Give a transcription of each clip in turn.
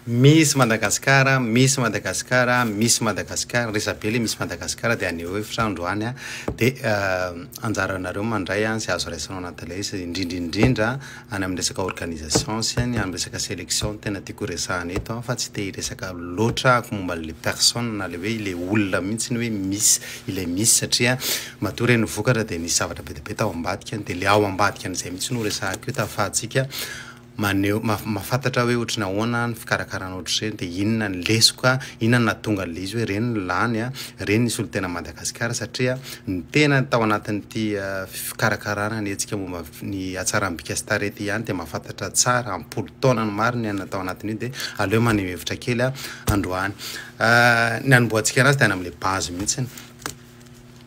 Miss Madagascar, Miss Madagascar, Miss Madagascar, Resabele Miss Madagascar dia aneo efatra androany a dia anjaranareo mandray a sy azo raisanao anatin'ilay izy indrindra any amin'ny resaka organisation sy any amin'ny resaka sélection tena tiako resahana eto fa tsy te resaka loatra ako momba le personne na le hoe le olona mihitsy ny hoe miss ilay miss satria matoa reny vokatra dia nisy zavatra be dia be tao ambadika dia le ao ambadika an'izay mihitsy no resahako io tafahantsika maneo mafantatra hoe ohatrany ahoana ny fikarakarana ohatr'ireny dia inona ny lesoka inona ny tonga le izy hoe reny ny lany a reny nisy olo tena Madagasikara satria ny tena tao anatin'ity fikarakarana ny etsika momba ny hatsaram-bika sy tarety ihany dia mafantatra tsara ampolo taona ny mariny any tao anatin'io dia aleo maneho hevitra kely androany ny anomboantsika anazy dia any amin'ilay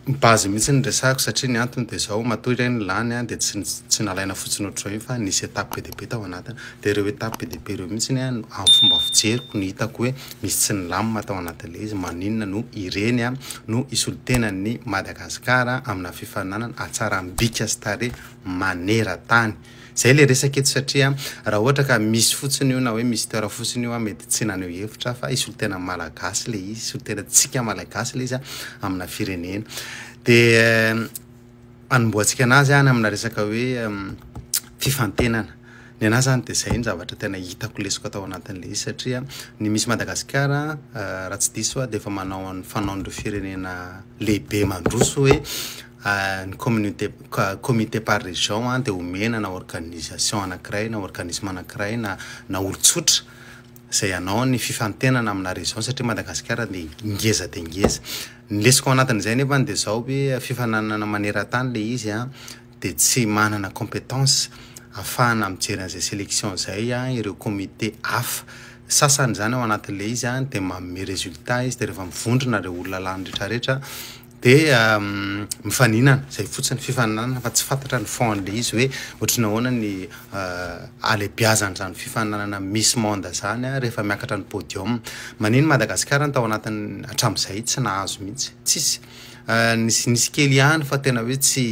base mihitsy ny resahako satria ny antony dia zao matoa ireny lany dia tsy nalaina fotsiny ohatr'izao io fa nisy étape be dia be tao anatiny dia ireo étape be dia be ireo mihitsy amin'ny fomba fijeriko ny hitako hoe misy tsy nilamina tao anatin'ilay izy maninona no ireny no isolotenan'ny Madagasikara amina fifaninanana hatsaram-bika sy tarehy maneran-tany zay le resaka eto satria raha ohatra ka misy fotsiny io na hoe misy toera fotsiny io mety tsy naneho hevitra fa isolotena malagasy le izy isolotena tsika malagasy le izy amina firenena dia anomboantsika anazy any amina resaka hoe fifantenana ny anazy zany dia zay ny zavatra tena hitako lesoko atao anatin'ilay izy satria ny misy Madagasikara raha tsy diso dia efa manao ny fanaon'ireo firenena lehibe mandroso hoe ny comité par région dia omena na organisation anankiray na organisme anankiray na olon-tsotra zay anao ny fifantenana amina région satria Madagasikara dia ngeza dia ngeza ny lesoko ao anatin'izay nefa dia zao hoe fifananana maneran-tany le izy dia tsy manana compétence ahafahana mijery an'izay sélection zay ireo comité hafa sasany zany ao anatin'le izy dia manome résultat izy dia rehefa mivondrona ireo olona lany rehetrarehetra dia mifaninana zay fotsiny fifaninana fa tsy fantatra ny fondle izy hoe ohatrany ahoana ny alebiazany zany fifaninana Miss Monde zany rehefa miakatra ny podium manino Madagasikara tao anatin'ny hatramin'izay tsy nahazo mihitsy tsisy nisy kely ihany fa tena hoe tsy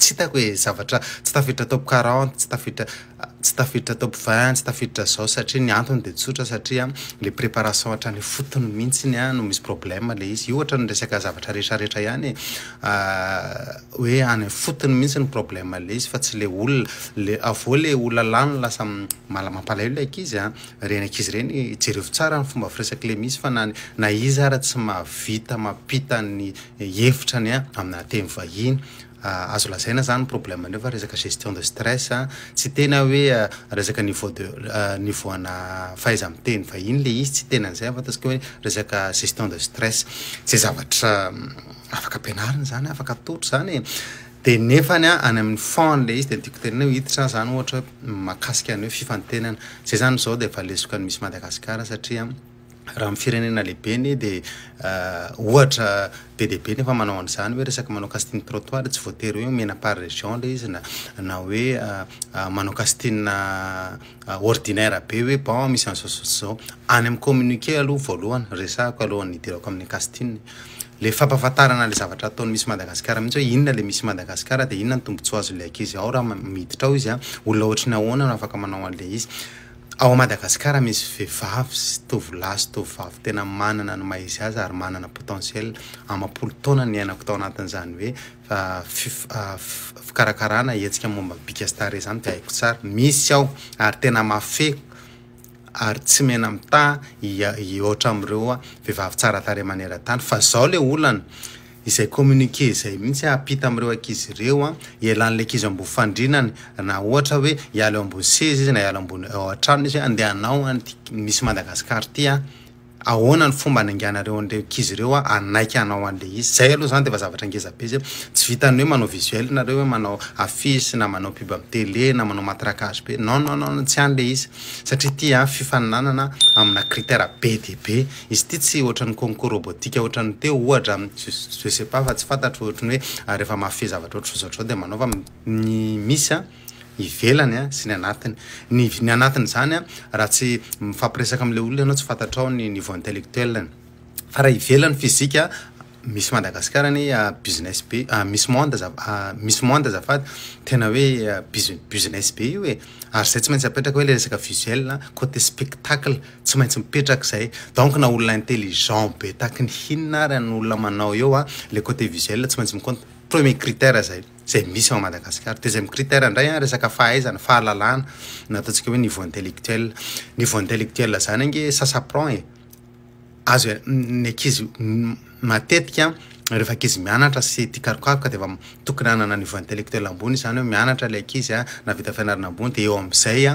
hitako hoe zavatra tsy tafiditra top 40 tsy tafiditra top 20 tsy tafiditra zao satria ny antony dia tsotra satria le préparation hatrany fotony mihitsy no misy problème le izy io ohatra ny resaka zavatra rehetrarehetra ihany hoe any fotony mihitsy ny problème le izy fa tsy le olona avao le olona lany lasa mampalahelo le ankizy reny ankizy reny jereo tsara ny fomba firesaka le misy fa na izy ara tsy mahavita mampita ny hevitrany amina teny vahiny azo lazaina zany problème neo fa resaka gestion de stress tsy tena hoe resaka niveau ana fahaiza miteny vahiny le izy tsy tena an'izay fa ataontsika hoe resaka gestion de stress zay zavatra afaka ampianarina zany afaka atotro zany dia nefany any amin'ny fond le izy dia tiako tenena hiditra zany ohatra mahakasika any hoe fifantenana zay zany zao dia efa lesoka ny misy Madagasikara satria raha amin'ny firenena lehibeny dia ohatra be dia be nefa manao an'izany hoe resaka manao castine trottoir tsy voatery hoe mena par région le izy na hoe manao castine ordinaire be hoe bon misy an'izao any amin'ny communiqué aloha voalohany resahako alohan'ny hidirako amin'ny castine le fampahafantarana le zavatra ataony misy Madagasikara mihitsy hoe inona le misy Madagasikara dia inona ny tombotsoa azo le ankizy ao raha miditra ao izy olona ohatrany ahoana no afaka manao an'le izy ao Madagasikara misy vehivavy sy tovolahy sy tovovavy tena manana ny maha-izy azy ary manana potentiel amam-polo taona ny ainako tao anatin'izany hoe fikarakarana hetsika momba bika sy tarehy zany dia haiko tsara misy ao ary tena mafeko ary tsy mena mita ohatra amin'ireo vehivavy tsara tarehy maneran-tany fa zao le olana izay communiqué izay mihitsy apita amin'ireo ankizy ireo ialan'le ankizy ambony fandrinany na ohatra hoe hiala ambony seza izy na hiala ambony ao an-trano izy andehanao misy Madagasikara ty ahoana ny fomba ananganareo an'ireo ankizy ireo anaiky anao an'le izy zay aloha zany dia efa zavatra ngeza be izy tsy vitany hoe manao visuel nareo hoe manao affiche na manao pub amin'ny télé na manao matraquage be non tsy an'le izy satria ty fifaninanana amina critère be dia be izy ty tsy ohatran'ny concours robotique ohatran'ny teo ohatra je sais pas fa tsy fantatro ohatrany hoe rehefa mafy zavatra ohatry zao dia manao fa ny misy ivelany sy ny anatiny ny anatiny zany raha tsy mifampiresaka amin'le olona ianao tsy fantatrao ny niveau intellectuel fa raha ivelany fizika misy Madagasikara ny business be misy monde azafady tena hoe business be io e ary zay tsy maintsy apetraka hoe le resaka visuel côté spectacle tsy maintsy mipetraka zay donc na olona intelligent be tahaka ny hinina ary ny olona manao eo le côté visuel tsy maintsy mikompte premier critère zay misy ao Madagasikara deuxième critère ndray resaka fahaizana fahalalana na ataontsika hoe niveau intellectuel zany ange ça s'apprend e azo ny ankizy matetika rehefa ankizy mianatra sy tia karokaroka dia efa tokony hanana niveau intellectuel ambony zany hoe mianatra le ankizy na vita fianarana ambony dia eo amin'izay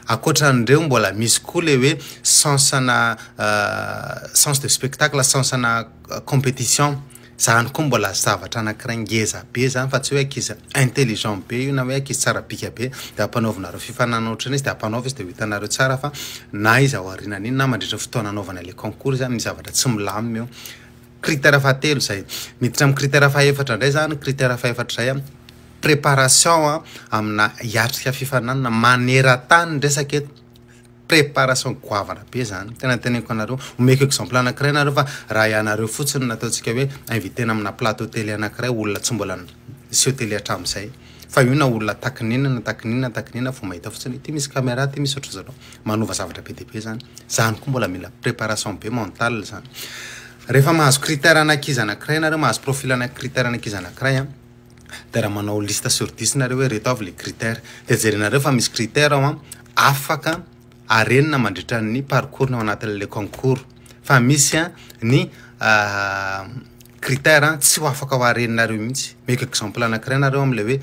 akoatran'ireo mbola misy koa le hoe sens de spectacle sensana compétition zany koa mbola zavatra anankiray ngeza be zany fa tsy hoe ankizy intelligent be io na hoe ankizy tsara bika be dia ampanaovinareo fifanana ohatrany izy dia ampanaova izy dia ho hitanareo tsara fa na izy ao aorianany iny na mandritra fotoana anaovana le concours zany zavatra tsy milamina eo critère fahatelo zay miditra amin'ny critère fahaefatra indray zany critère fahaefatra zay préparation amina hiatrika fifanana maneran-tany resaka eto préparation goavana be zany tena teneniko anareo omeko exemple anankiray anareo fa raha ianareo fotsiny nataontsika hoe invitena amina plateau télé anankiray olona tsy mbola sio télé hatramin'izay fa io na olona takinina fo mahita fotsiny ty misy caméra ty misy ohatry zao manova zavatra be dia be zany koa mbola mila préparation be mentale zany rehefa mahazo critère anankizy anankiray anareo mahazo profil critère anankizy anankiray dia raha manao liste sur 10 nareo hoe reto avy le critère dia jerenareo fa misy critère ao afaka arenina mandritra ny parcours ao anatin'le concours fa misy ny critère tsy ho afaka ho areninareo mihitsy meko exemple anankiray nareo am'le hoe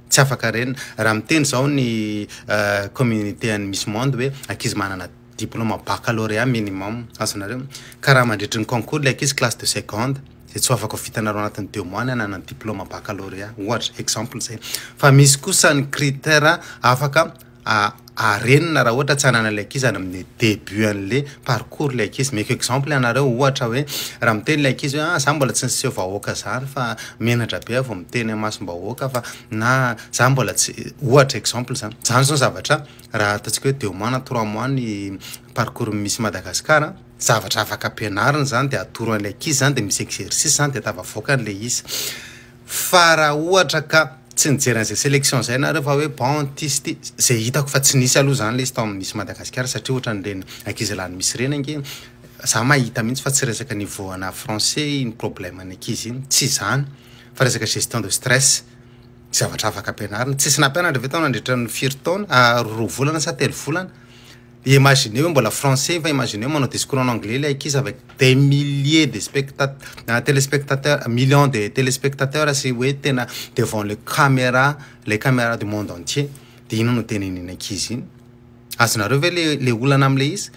tsy afaka arenina raha miteny zao ny communauté any Miss Monde hoe ankizy manana diplôme baccalauréat minimum azonareo ka raha mandritry ny concours le ankizy classe de seconde dia tsy ho afaka vitanareo anatin'ny 2 mois nanana diplôme baccalauréat ohatra exemple zay fa misy kosa ny critère afaka arenina raha ohatra tsy hanana le ankizy any amin'ny début an'le parcours le ankizy meko exemple anareo ohatra hoe raha miteny le ankizy hoe za mbola tsy niseho vahoaka zany fa menatra be vao miteny masom-bahoaka fa na za mbola tsy ohatra exemple zany zao zavatra raha ataontsika hoe 2 mois na 3 mois ny parcours misy Madagasikara zavatra afaka ampianarina zany dia atoro an'le ankizy zany dia misy exercice zany dia tavavoaka an'le izy fa raha ohatra ka tsy nijery an'izay sélection zay nareo fa hoe bon ty zay hitako fa tsy nisy aloha zany le izy tao amin'ny misy Madagasikara satria ohatra nireny ankizy lany misy reny ange za mahita mihitsy fa tsy resaka niveau ana français iny problème ny ankizy iny tsy zany fa resaka gestion de stress zavatra afaka ampianarina tsisy nampianatra ve tao nandritra ny 4 taona 2 volana sa 3 volana imaginez hoe mbola français va imaginez manao discours en anglais le ankizy avec des milliers de téléspectateurs millions de téléspectateurs sy hoe tena devant les caméras du monde entier dia ino no teneniny ankizy iny azonareo ve le olana am'le izy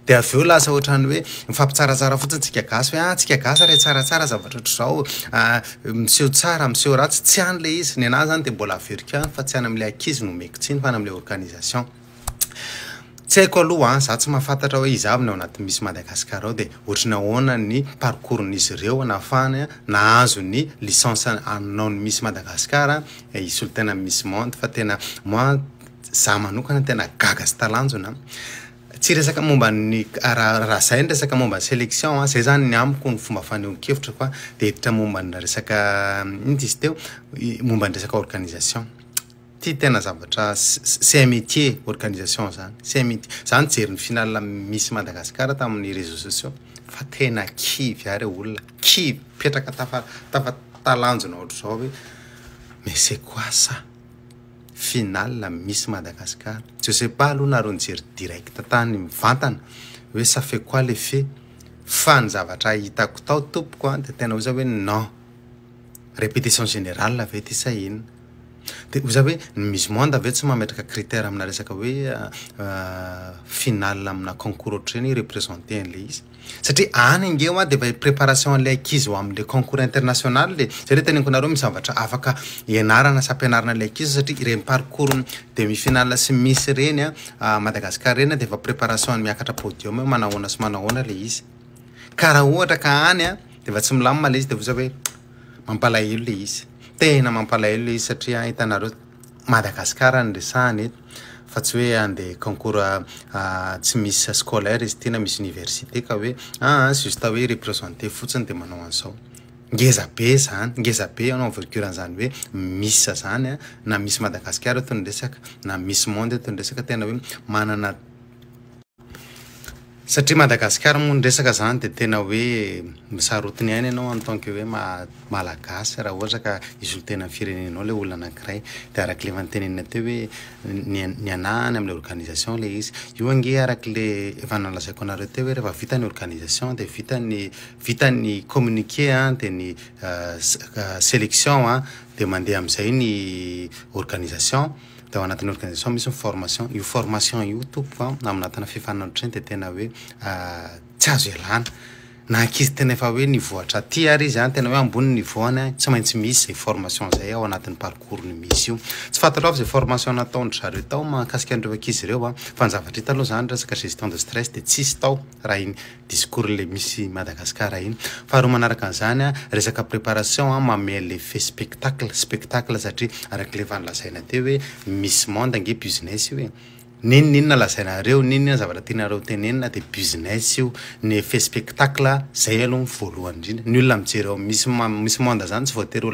dia aveo lasa ohatrany hoe mifampitsaratsara fotsiny tsika gasy hoe tsika gasy re tsaratsara zavatra ohatr' zao miseho tsara miseho ratsy tsy an'le izy ny anazy zany dia mbola averika fa tsy any am'le ankizy no meko tsiny fa any am'le organisation tsy haiko aloha za tsy mahafantatra hoe izy avy ny ao anaty misy Madagasikara ao dia ohatrany ahoana ny parcours-n'izy ireo nahafahany nahazo ny licence anao ny misy Madagasikara isy olo tena Miss Monde fa tena moi za manokana tena gaga sy talanjona tsy resaka momba ny raha zay ny resaka momba ny sélection zay zany ny amiko ny fomba fanehoan-kevitra fa dia hiditra momba ny resaka iny izy teo momba ny resaka organisation ty tena zavatra c'est un métier organisation zany c'est un métier zany jery ny final misy Madagasikara tamin'ny réseaux sociaux fa tena kivy ary olona kivy petraka talanjona ohatr' zao hoe mais c'est quoi ça final misy Madagasikara je sais pas aloha nareo nijery direct tany mivantana hoe ça fait quoi le fait fa ny zavatra hitako tao tompoko dia tena ho za hoe non répétition générale ve ty sa inona dia ho za hoe ny Miss Monde ave tsy mametraka critère amina resaka hoe final amina concours ohatrany représenté an'le izy satria any angeo dia efa préparation an'le ankizy ho amin'le concours international le zay re teneniko nareo misy zavatra afaka ianarana sy ampianarana le ankizy satria ireny parcours demi-finale sy misy reny Madagasikara reny dia efa préparation ny miakatra podium manahoana sy manahoana le izy ka raha ohatra ka any dia efa tsy milamina le izy dia ho za hoe mampalahelo le izy tena mampalahelo le izy satria hitanareo Madagasikara ny resahany eto fa tsy hoe andeha concours tsy misy scolaire izy ty na misy université ka hoe juste hoe représenté fotsiny dia manao an'izao ngezabe zany ngezabe anao vokiran'izany hoe misy zany na misy Madagasikara eto ndresaka na misy monde eto ndresaka tena hoe manana satria Madagasikara moa ndresaka zany de tena hoe misarotiny ihany ianao en tant que hoe malagasy raha ohatra ka izy olo tena firenenao le olona anankiray de arak'le vantenenina teo hoe ny anahany am'le organisation le izy io ange arak'le efa nalazaiko anareo teo hoe rehefa vita ny organisation de vita ny communiqué de ny sélection de mandeha am'izay ny organisation de ao anatin'ny organisation misy formation io formation io tompo aminatina fifananatra iny de tena hoe tsy azo ialana na ankizy tena efa hoe nivoatra aty ary izy tena hoe ambony nivoany tsy maintsy misy zay formation zay ao anatin'ny parcours ny misy io tsy fantatrao fa zay formation nataony zareo tao mahakasika an'ireo ankizy ireo fa ny zavatra hita aloha zany resaka gestion de stress de tsisy tao raha iny discours le misy Madagasikara iny faharoa manaraka an'izany resaka préparation mamay le fait spectacle satria arak'le efa nilazaina teo hoe misy monde ange business io hoe ninona lazainareo ninona zavatra tianareo tenenina de business io ny effet spectacle zay aloha voalohany indrindra ny olona mijery misy monde zany tsy voatery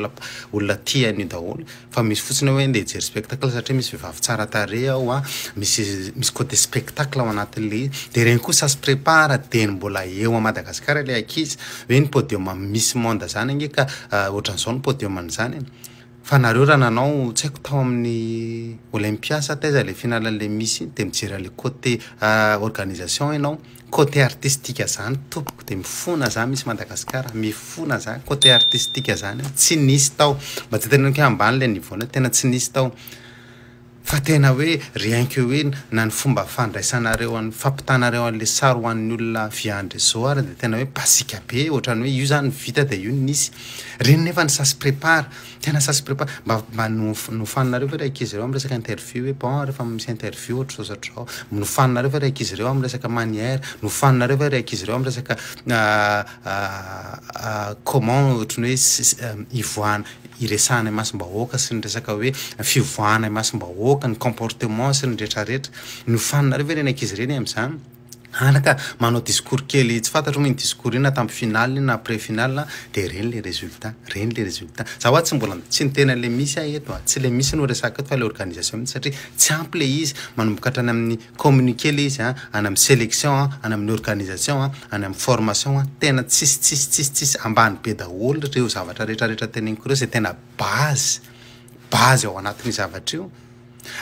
olona tia an'io daholo fa misy fotsiny hoe ndeha hijery spectacle satria misy vehivavy tsara tarehy ao misy côté spectacle ao anatin'le de regny kosa se prépare de mbola eo a Madagasikara le ankizy hoe ny podium misy monde zany ange ka ohatran'izao ny podium an'izany fa nareo raha nanao tsy haiko tao amin'ny Olympia sa taiza le finalan'le misy de mijery le côté organisation ianao côté artistique zany tompoko de mifona zany misy Madagasikara mifona zany côté artistique zany tsy nisy tao mba tsy tena hoe ambany le nivoana tena tsy nisy tao fa tena hoe rien que hoe na ny fomba fandraisanareo any fampitanareo an'le sary ho an'ny olona viandry zao ary de tena hoe basika be ohatrany hoe io zany vita de io nisy reny nefa ny sasy prépare tena sasy prépare mba nofaninareo fa raikizy ireo amin'ny resaka interview hoe bon rehefa misy interview ohatra zao zao nofaninareo fa raikizy ireo amin'ny resaka manière nofaninareo fa raikizy ireo amin'ny resaka comment ohatrany hoe ivoana iresahana masom-bahoaka sy ny resaka hoe fivoahana masom-bahoaka ny comportement sy ny rehetrarehetra nofaninareo ve reny ankizy reny amin'izany anaka manao discours kely tsy fantatro hoe ny discours iny na tamin'ny finale na après finale de reny le résultat zaho tsy mbola tsy ny tena le misy eto tsy le misy no resaka eto fa le organisation mihitsy satria tsy ampy le izy manomboka hatrany amin'ny communiqué le izy any amin'ny sélection any amin'ny organisation any amin'ny formation tena tsisy ambany be daholo reo zavatra rehetrarehetra teneniko reo zay tena base ao anatin'ny zavatra io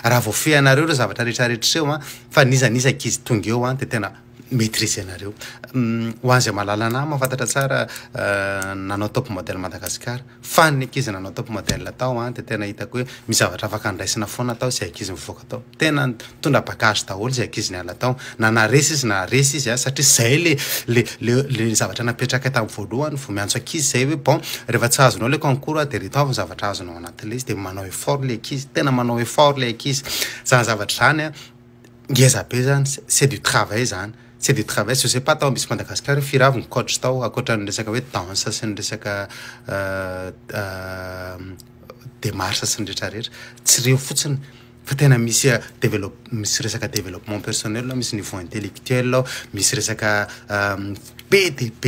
raha voafehanareo reo zavatra rehetrarehetra reo fa nizaniza ankizy tonga eo de tena maîtriser nareo ho azy malalana mahafantatra tsara nanao top modèle Madagasikara fa ny ankizy nanao top modèle tao de tena hitako hoe misy zavatra afaka andraisina foana tao zay ankizy mivoaka tao tena tondra bagage daholo zay ankizy niala tao na resy izy satria zay le zavatra napetraka tamin'ny voalohany vao miantso ankizy zay hoe bon rehefa tsy azonao le concours de reto avy zavatra azonao anatin'le izy de manao effort le ankizy tena manao effort le ankizy zany zavatra zany ngeza be zany c'est du travail zany c'est du travail je sais pas tao misy Madagasikara firavy ny coach tao akoatra ny resaka hoe danse sy ny resaka démarche sy ny rehetrarehetra tsy reo fotsiny fa tena misy resaka développement personnel misy niveau intellectuel misy resaka PDB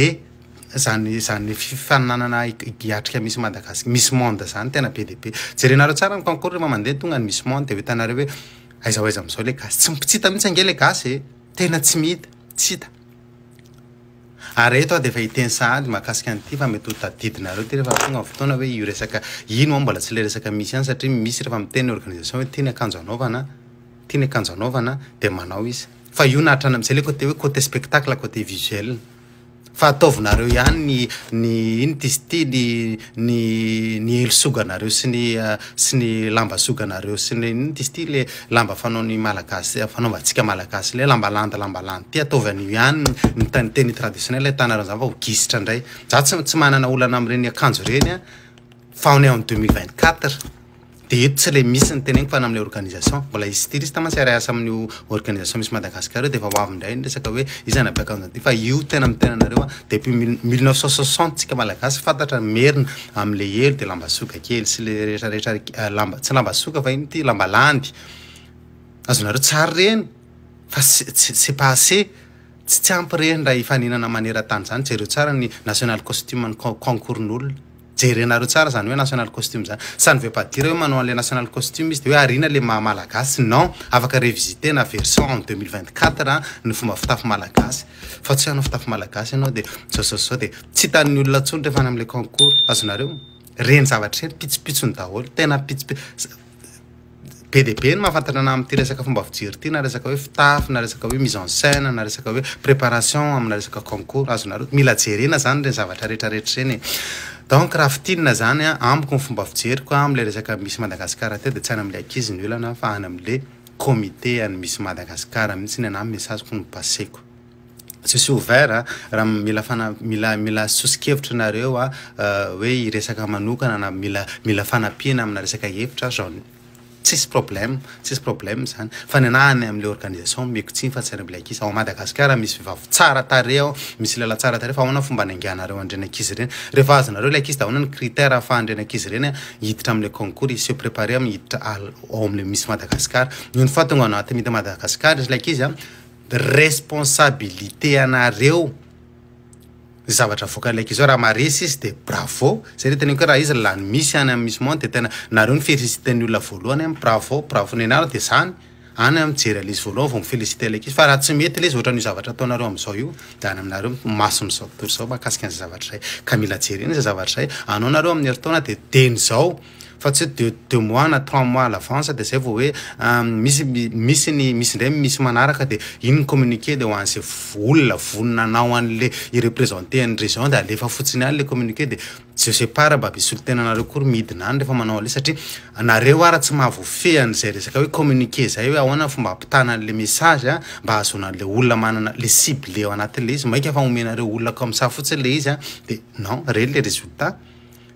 zany fifananana hiatrika misy Madagasikara misy monde zany tena PDB jerenareo tsara ny concours rehefa mandeha tonga ny misy monde de hitanareo hoe aiza amin'izao le gasy tsy mitsita mihitsy ange le gasy tena tsy mihita tsy hita ary eto de efa hiteny sahady mahakasika an'ity fa mety ho tadidinareo ty rehefa tonga fotoana hoe io resaka ino mbola tsy le resaka misy any satria misy rehefa miteny organisation hoe tiany akanjo anaovana de manao izy fa io nahatrany amin'izay le côté hoe côté spectacle côté visuel fa ataovinareo ihany ny tisty ny elosoganareo sy ny lamba soganareo sy ny tisty le lamba fanaony malagasy fanaovantsika malagasy le lamba landy ty ataovy an'io ihany ny teny traditionnel tanareo zany fa ho gisitra indray za tsy manana olana amin'ireny akanjo reny fa on est en 2024 de eto tsy le misy ny teneniko fa amin'le organisation mbola izy styliste mantsy ariasa amin'ny organisation misy Madagasikara de efa ho avy indray ny resaka hoe izany abiakanjo ty fa io tena nareo depuis 1960 tsika malagasy fantatra merina amin'le elo de lamba soka kely sy le rehetrarehetra lamba tsy lamba soka fa iny ty lamba landy azonareo tsara reny fa c'est pas assez tsy ampy reny raha ifaninana maneran-tany zany jereo tsara ny national costume ny concours-n'olona jerenareo tsara zany hoe national costume zany ça ne veut pas dire hoe manao an'le national costume izy de hoe arina le malagasy non afaka revisiter na version en 2024 ny fomba fitafy malagasy fa tsy hanao fitafy malagasy ianao de sao de tsy hitan'ny olona ntsony rehefa any am'le concours azonareo reny zavatra reny pitsopitsony daholo tena be de be ny mahafantatra ana amin'ity resaka fomba fijery ty na resaka hoe fitafy na resaka hoe mise en scène na resaka hoe préparation amina resaka concours azonareo mila jerena zany reny zavatra rehetrarehetra reny donc raha fitinina zany ambiko ny fomba fijeriko am'le resaka misy Madagasikara te de tsy any am'le ankizy ny olana fa any am'le comité any misy Madagasikara mihitsy ny ana messageko no paseko je suis ouvert raha mila sosikevitra nareo hoe iresaka manokana na mila fanampiana amina resaka hevitra zany tsisy problème zany fa ny anany am'le organisation meko fa tsy am'le ankizy ao Madagasikara misy vehivavy tsara tare ao misy lala tsara tare fa ahoana fomba nangianareo andreny ankizy reny rehefa azonareo le ankizy da ahoana ny critère ahafahndreny ankizy reny hiditra am'le concours i se préparer hiditra ao am'le misy Madagasikara iny fa tonga anaty mity Madagasikara izy le ankizy responsabilité anareo zavatra voakan'le ankizy raha maresy izy de bravo zay le tena raha izy lany misy any amin'ny misy monde de tena nareo ny félicité ny olona voalohany bravo ny anareo de zany any mijery alizy voalohany vao mifélicité le ankizy fa raha tsy mety le izy ohatran'io zavatra ataonareo am'izao io de any aminareo mason'izao tontolo zao mahakasika an'izay zavatra zay ka mila jerena izay zavatra zay anao nareo amin'ny heritaona de deny zao fa tsy 2 mois na 3 mois à l'avance de zay vao hoe misy ndray misy manaraka de iny communiqué de ho an'izay olona voninanao an'le ireprésenter ny région de alefa fotsiny any le communiqué de je sais pas raha babisolo tena nareo kory midina any rehefa manao ale satria nareo raha tsy mahavoafehan'izay resaka hoe communiqué zay hoe ahoana fomba ampitana an'le message mba ahazona an'le olona manana le cible ao anatin'le izy maika fa omenareo olona comme ça fotsiny le izy de non reny le résultat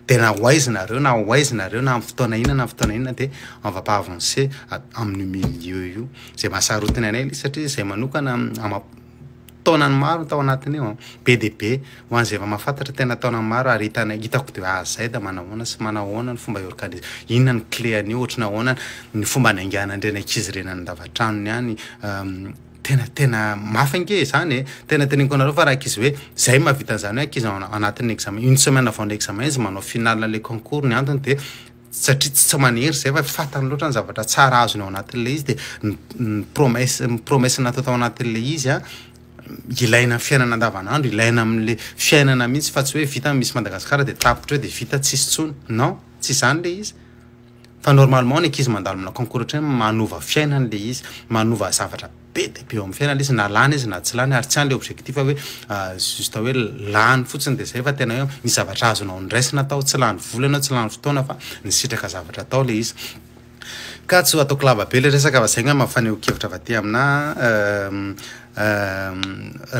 tena hoaizinareo na hoaizinareo na amin'ny fotoana inona de on va pas avancer amin'ny milieu io zay mahasarotiny anay satria zay manokana taonany maro tao anatiny io be de be ho an'izay efa mahafantatra tena taonany maro ary hitako de zay da manahoana sy manahoana ny fomba organise inona ny clé an'io ohatrany ahoana ny fomba naingana andreny ankizy reny andavatranony any tena mafange zany tena teneniko anareo fa raha ankizy hoe zay mahavita an'izany hoe ankizy anatin'ny examen une semaine avant l'examen izy manao final le concours ny antony de satria tsy manery zay fa fatany loatra ny zavatra tsara azony ao anatin'le izy de promesse natao tao anatin'le izy ilaina amin'ny fiainana andavanandro ilaina amin'le fiainana mihitsy fa tsy hoe vita misy Madagasikara de tapitra hoe de vita tsisy tsony non tsy zany le izy fa normalement ny ankizy mandalo amina concours ohatrany manova fiainany le izy manova zavatra be de be eo amin'ny fiainana izy na lany izy na tsy lany ary tsy any le objectif hoe juste hoe lany fotsiny de zay fa tena hoe misy zavatra azonao ndraisina atao tsy lany vola ianao tsy lany fotoana fa ny sitraka zavatra atao le izy ka tsy ataoko lava be le resaka fa zay nga mafaneho-kevitra va ty amina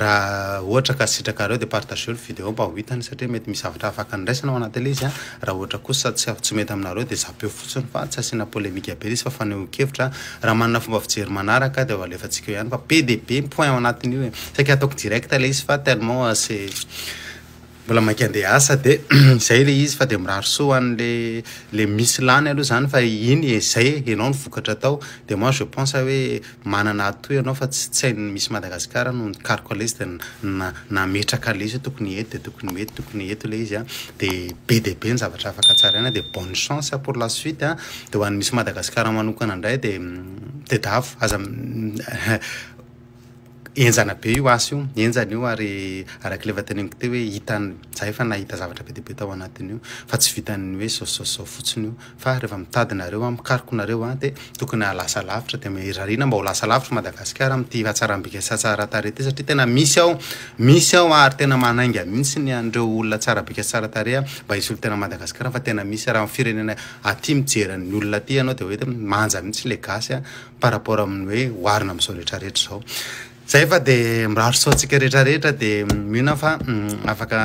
raha ohatra ka sitrakareo de partager vidéo mba ho hitany satria mety misy zavatra afaka ndraisana ao anatin'le izy raha ohatra kosa tsy mety aminareo de zapeo fotsiny fa tsy asiana polémique be izy fa faneho-kevitra raha manana fomba fijery manaraka de alefantsika ihany fa be de be point ao anatin'io saika ataoko direct le izy fa tellement c'est mbola mainka andeha asa de zay le izy fa de mirary soa an'le misy lany aloha zany fa iny zay ianao ny vokatra atao de moi je pense hoe manana atoy ianao fa tsy hainy misy Madagasikara no calcule izy de nametraka le izy tokony eto de tokony eto le izy de be de be ny zavatra afaka tsaraina de bonne chance pour la suite de ho an'ny misy Madagasikara manokana indray de davo aza enjana be io asy io enjana io ary araky le fa teneniko teo hoe hitany zay fa nahita zavatra be de be tao anatin'io fa tsy vitany hoe sao fotsiny io fa rehefa mitadinareo mikarikonareo de tokony halasa lavitra de mirarina mba ho lasa lavitra Madagasikara amity fahatsarambika tsara tare ty satria tena misy ao ary tena manainga mihitsy ny andreo olona tsarabika tsara tare mba hisy olo tena Madagasikara fa tena misy raha firenena aty mijeran'ny olona aty ianao de hoe manja mihitsy le gasy par rapport amin'ny hoe oarina amin'izao rehetrarehetra zao zay fa de miraro soa antsika rehetrarehetra de mihona fa afaka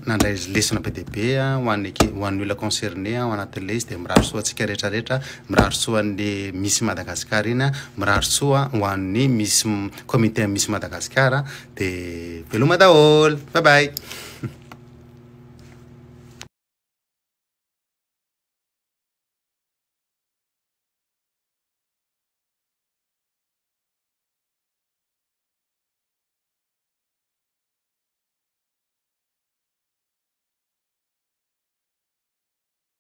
nandray lesona be de be ho an'ny olona concerné ao anatin'le izy de miraro soa antsika rehetrarehetra miraro soa an'le misy Madagasikara iny miraro soa ho an'ny misy comité misy Madagasikara de veloma daholo bye bye